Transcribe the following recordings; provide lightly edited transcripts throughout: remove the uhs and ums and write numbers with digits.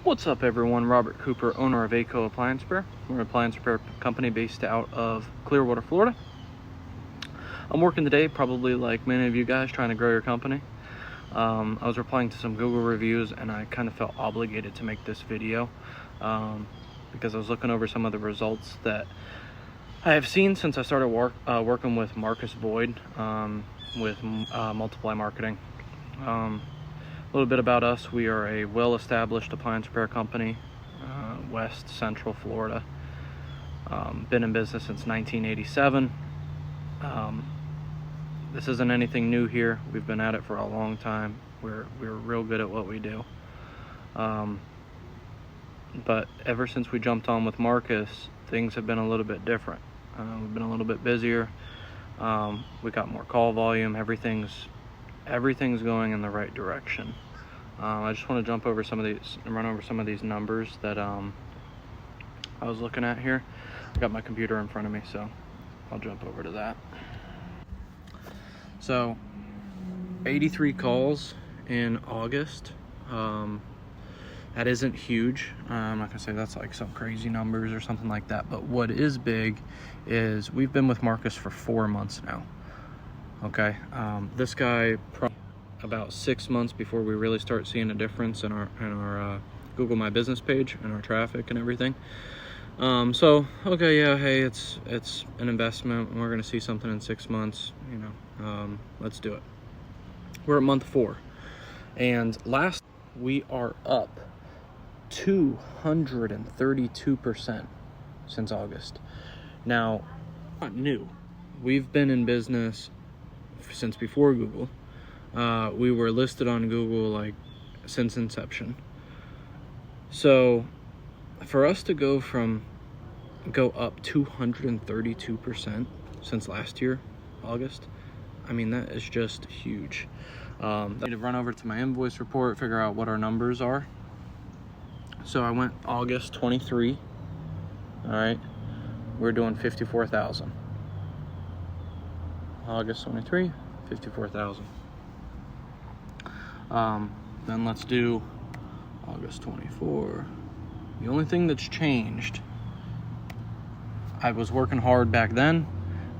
What's up, everyone? Robert Cooper, owner of ACO Appliance Repair. We're an appliance repair company based out of Clearwater, Florida. I'm working today, probably like many of you guys, trying to grow your company. I was replying to some Google reviews and I kind of felt obligated to make this video because I was looking over some of the results that I have seen since I started working with Marcus Boyd with Multiply Marketing. A little bit about us: we are a well-established appliance repair company, West Central Florida. Been in business since 1987. This isn't anything new here. We've been at it for a long time. We're real good at what we do. But ever since we jumped on with Marcus, things have been a little bit different. We've been a little bit busier. We got more call volume. Everything's going in the right direction. I just want to run over some of these numbers that I was looking at here. I got my computer in front of me, so I'll jump over to that. So 83 calls in August. That isn't huge. I'm not gonna say that's like some crazy numbers or something like that, but what is big is we've been with Marcus for 4 months now. Okay, this guy about 6 months before we really start seeing a difference in our Google My Business page and our traffic and everything. So okay, yeah, hey, it's an investment and we're gonna see something in 6 months, let's do it. We're at month 4, and we are up 232% since August. Now, not new. We've been in business since before Google. We were listed on Google since inception. So for us to go up 232% since last year, August, I mean, that is just huge. I need to run over to my invoice report, figure out what our numbers are. So I went August 23. All right, we're doing 54,000. August 23, 54,000. Then let's do August 24. The only thing that's changed, I was working hard back then.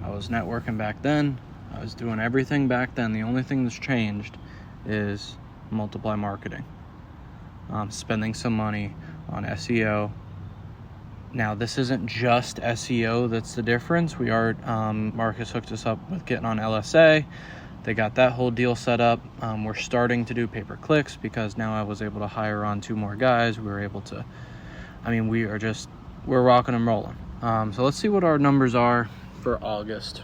I was networking back then. I was doing everything back then. The only thing that's changed is Multiply Marketing. Spending some money on SEO. Now, this isn't just SEO that's the difference. Marcus hooked us up with getting on LSA. They got that whole deal set up. We're starting to do pay-per-clicks because now I was able to hire on 2 more guys. We were able to, we're rocking and rolling. So let's see what our numbers are for August.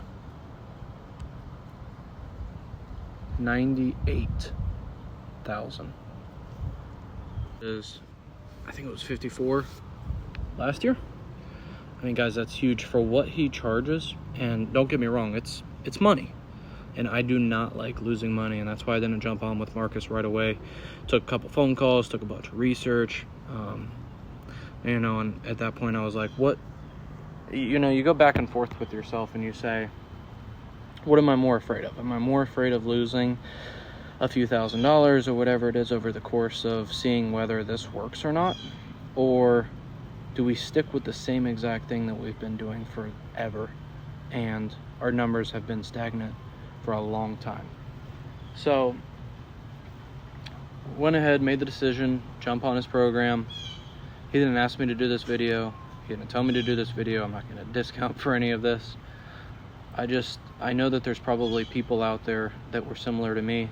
98,000. I think it was 54 last year. I mean, guys, that's huge for what he charges. And don't get me wrong, it's money. And I do not like losing money, and that's why I didn't jump on with Marcus right away. Took a couple phone calls, took a bunch of research, and at that point I was like, what? You go back and forth with yourself and you say, what am I more afraid of? Am I more afraid of losing a few $1,000s or whatever it is over the course of seeing whether this works or not? Or do we stick with the same exact thing that we've been doing forever and our numbers have been stagnant for a long time? So went ahead, made the decision, jump on his program. He didn't ask me to do this video. He didn't tell me to do this video. I'm not going to discount for any of this. I know that there's probably people out there that were similar to me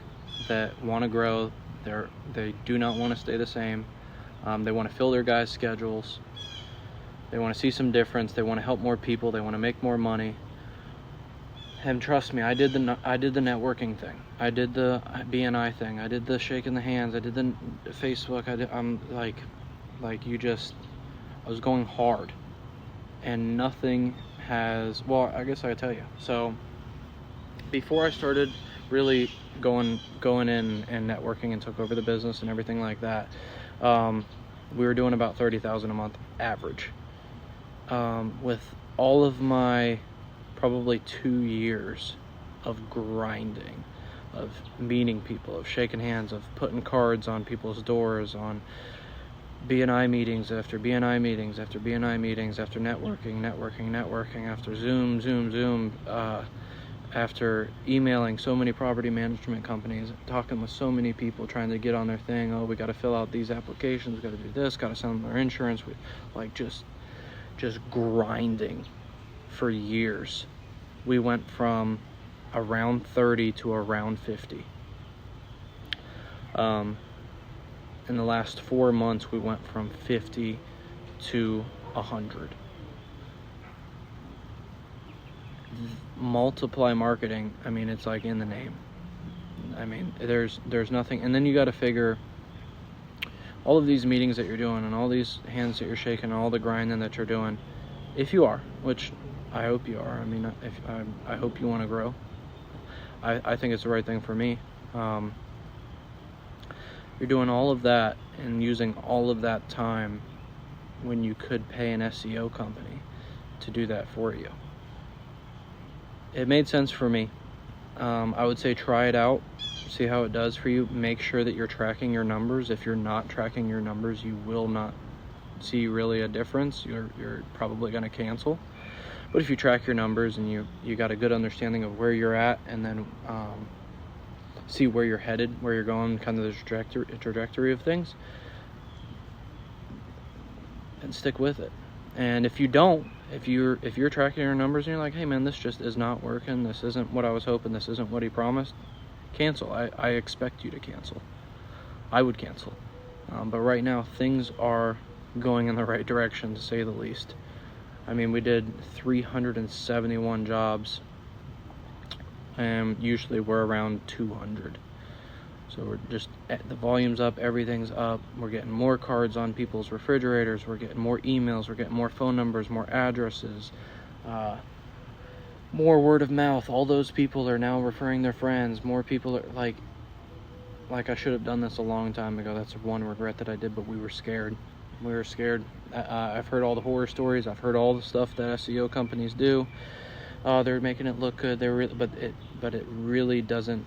that want to grow. They do not want to stay the same. They want to fill their guys' schedules. They want to see some difference. They want to help more people. They want to make more money. And trust me, I did the networking thing. I did the BNI thing. I did the shaking the hands. I did the Facebook. I was going hard, and nothing has. Well, I guess I could tell you. So before I started really going in and networking and took over the business and everything like that, we were doing about 30,000 a month average. With all of my probably 2 years of grinding, of meeting people, of shaking hands, of putting cards on people's doors, on BNI meetings after BNI meetings after BNI meetings, after networking, after Zoom, after emailing so many property management companies, talking with so many people, trying to get on their thing. Oh, we got to fill out these applications, we got to do this, got to send them our insurance. We like just grinding for years. We went from around 30 to around 50. In the last 4 months, we went from 50 to 100. Multiply marketing, I mean, it's like in the name. I mean, there's nothing. And then you got to figure all of these meetings that you're doing and all these hands that you're shaking and all the grinding that you're doing, if you are, which I hope you are. I mean, I hope you want to grow. I think it's the right thing for me. You're doing all of that and using all of that time when you could pay an SEO company to do that for you. It made sense for me. I would say try it out, see how it does for you. Make sure that you're tracking your numbers. If you're not tracking your numbers, you will not see really a difference. You're probably going to cancel. But if you track your numbers and you got a good understanding of where you're at, and then see where you're headed, where you're going, kind of the trajectory of things, and stick with it. And if you don't, if you're tracking your numbers and you're like, hey man, this just is not working, this isn't what I was hoping, this isn't what he promised, cancel. I expect you to cancel. I would cancel. But right now things are going in the right direction, to say the least. I mean, we did 371 jobs, and usually we're around 200. So we're just, the volume's up, everything's up. We're getting more cards on people's refrigerators. We're getting more emails. We're getting more phone numbers, more addresses, more word of mouth. All those people are now referring their friends. More people are like I should have done this a long time ago. That's one regret that I did, but we were scared. We were scared. I've heard all the horror stories. I've heard all the stuff that SEO companies do. They're making it look good. But it really doesn't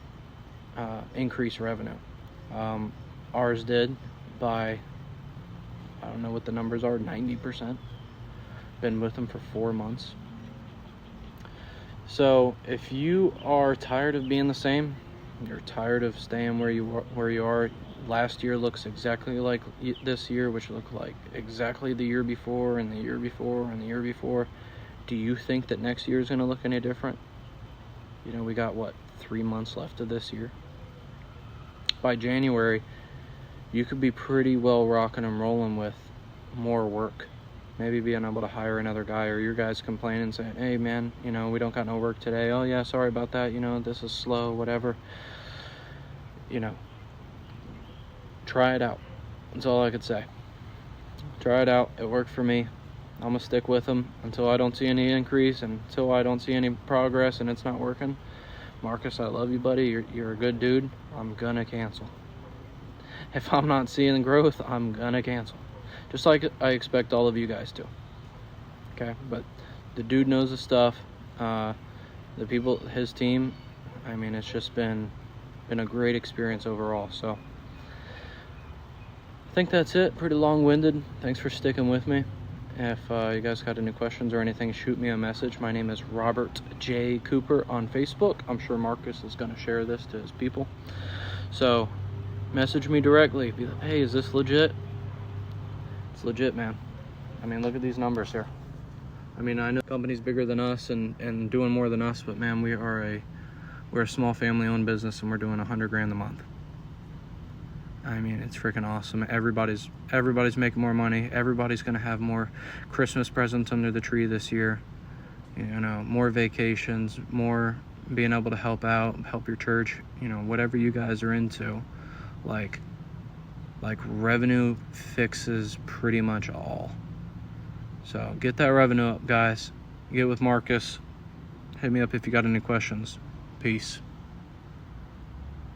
increase revenue. Ours did by, I don't know what the numbers are, 90%. Been with them for 4 months. So if you are tired of being the same, you're tired of staying where you are. Last year looks exactly like this year, which looked like exactly the year before and the year before and the year before. Do you think that next year is going to look any different? You know, we got 3 months left of this year. By January, you could be pretty well rocking and rolling with more work. Maybe being able to hire another guy, or your guys complaining, saying, hey man, you know, we don't got no work today. Oh yeah, sorry about that. You know, this is slow, whatever. You know, try it out. That's all I could say. Try it out. It worked for me. I'm gonna stick with them until I don't see any increase, and until I don't see any progress and it's not working. Marcus, I love you, buddy. You're a good dude. I'm gonna cancel. If I'm not seeing growth, I'm gonna cancel. Just like I expect all of you guys to. Okay, but the dude knows the stuff. The people, his team, I mean, it's just been a great experience overall. So I think that's it. Pretty long-winded. Thanks for sticking with me. If you guys got any questions or anything, shoot me a message. My name is Robert J. Cooper on Facebook. I'm sure Marcus is going to share this to his people. So message me directly. Be like, hey, is this legit? It's legit, man. I mean, look at these numbers here. I mean, I know companies bigger than us and doing more than us, but man, we're a small family-owned business, and we're doing $100,000 a month. I mean, it's freaking awesome. Everybody's making more money. Everybody's gonna have more Christmas presents under the tree this year. You know, more vacations, more being able to help out, help your church. You know, whatever you guys are into, like revenue fixes pretty much all. So get that revenue up, guys. Get with Marcus. Hit me up if you got any questions. Peace.